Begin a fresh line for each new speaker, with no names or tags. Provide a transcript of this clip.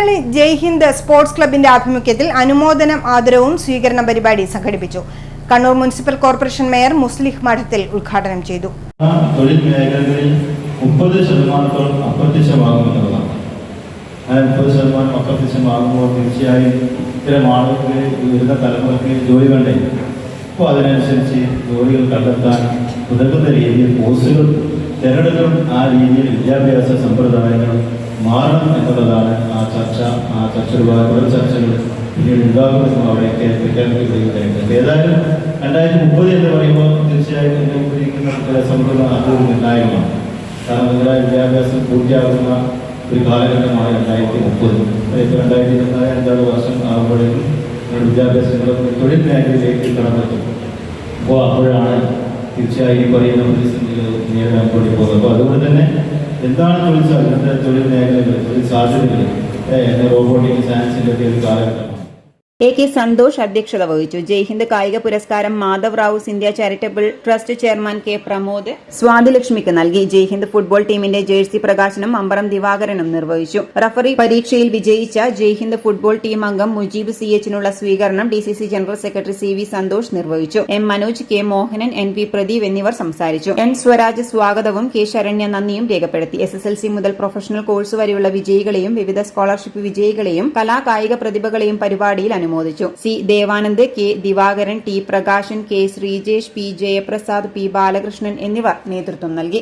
Malayali Jaihind sports ക്ലബിന്റെ ആഭിമുഖ്യത്തിൽ അനുമോദനം ആദരവും സ്വീകരണ പരിപാടി സംഘടിപ്പിച്ചു. കണ്ണൂർ മുനിസിപ്പൽ കോർപ്പറേഷൻ മേയർ മുസ്ലിഹ് മഠത്തിൽ ഉദ്ഘാടനം ചെയ്തു.
തൊഴിൽ മേഖലകളിൽ 30% അപ്രത്യക്ഷമാകുമെന്നുള്ളതാണ്. 30% അപ്രത്യക്ഷമാകുമ്പോൾ തീർച്ചയായും ഇത്തരം ആളുകൾക്ക് വരുന്ന തലമുറയ്ക്ക് ജോലി വേണ്ടേ. അപ്പോൾ അതിനനുസരിച്ച് ജോലികൾ കണ്ടെത്താൻ ഉതകുന്ന രീതിയിൽ കോഴ്സുകൾ തിരഞ്ഞെടുക്കണം. ആ രീതിയിൽ വിദ്യാഭ്യാസ സമ്പ്രദായങ്ങൾ മാറണം എന്നുള്ളതാണ് ആ ചർച്ചകൾ തുടർ ചർച്ചകൾ പിന്നീട് ഉണ്ടാകുമെന്നും അവിടെയൊക്കെ പ്രഖ്യാപിക്കപ്പെടുകയുണ്ടായിട്ടുണ്ട്. ഏതായാലും 2030 എന്ന് പറയുമ്പോൾ തീർച്ചയായും ഉപയോഗിക്കുന്ന സമ്പ്രദായം അതൊരു നിർണായകമാണ്. കാരണം നിങ്ങളുടെ വിദ്യാഭ്യാസം പൂർത്തിയാകുന്ന ഒരു കാലഘട്ടമാണ് 2030. 2024 വർഷം ആകുമ്പോഴേക്കും വിദ്യാഭ്യാസങ്ങൾ തൊഴിൽ മേഖലയിലേക്ക് കടന്നെത്തും. അപ്പോൾ അപ്പോഴാണ് തീർച്ചയായും ഈ പറയുന്ന പ്രതിസന്ധികൾ നേരിടാൻ വേണ്ടി പോകുന്നത്. അപ്പോൾ അതുകൊണ്ട് തന്നെ എന്താണ് ചോദിച്ചാൽ ഇന്നത്തെ തൊഴിൽ മേഖലകൾ, തൊഴിൽ സാധ്യതകൾ റോബോട്ടിക് സയൻസിന്റെ ഒക്കെ ഒരു കാലഘട്ടമാണ്.
എ കെ സന്തോഷ് അധ്യക്ഷത വഹിച്ചു. ജയ്ഹിന്ദ് കായിക പുരസ്കാരം Madhav Rao Scindia charitable trust chairman K Pramod സ്വാതിലക്ഷ്മിക്ക് നൽകി. ജയ്ഹിന്ദ് ഫുട്ബോൾ ടീമിന്റെ ജേഴ്സി പ്രകാശനം അമ്പറം ദിവാകരനും നിർവഹിച്ചു. റഫറി പരീക്ഷയിൽ വിജയിച്ച ജയ്ഹിന്ദ് ഫുട്ബോൾ ടീം അംഗം മുജീബ് CH-നുള്ള സ്വീകരണം DCC general secretary CV Santhosh നിർവഹിച്ചു. M Manoj, K Mohanan, NP Pradeep എന്നിവർ സംസാരിച്ചു. N സ്വരാജ് സ്വാഗതവും K ശരണ്യ നന്ദിയും രേഖപ്പെടുത്തി. SSLC മുതൽ പ്രൊഫഷണൽ കോഴ്സ് വരെയുള്ള വിജയികളെയും വിവിധ സ്കോളർഷിപ്പ് വിജയികളെയും കലാകായിക പ്രതിഭകളെയും പരിപാടിയിൽ അനുമോദിച്ചു. C Devanand, K Divakaran, T Prakashan, K Sreejesh, P Jayaprasad, P Balakrishnan എന്നിവർ നേതൃത്വം നൽകി.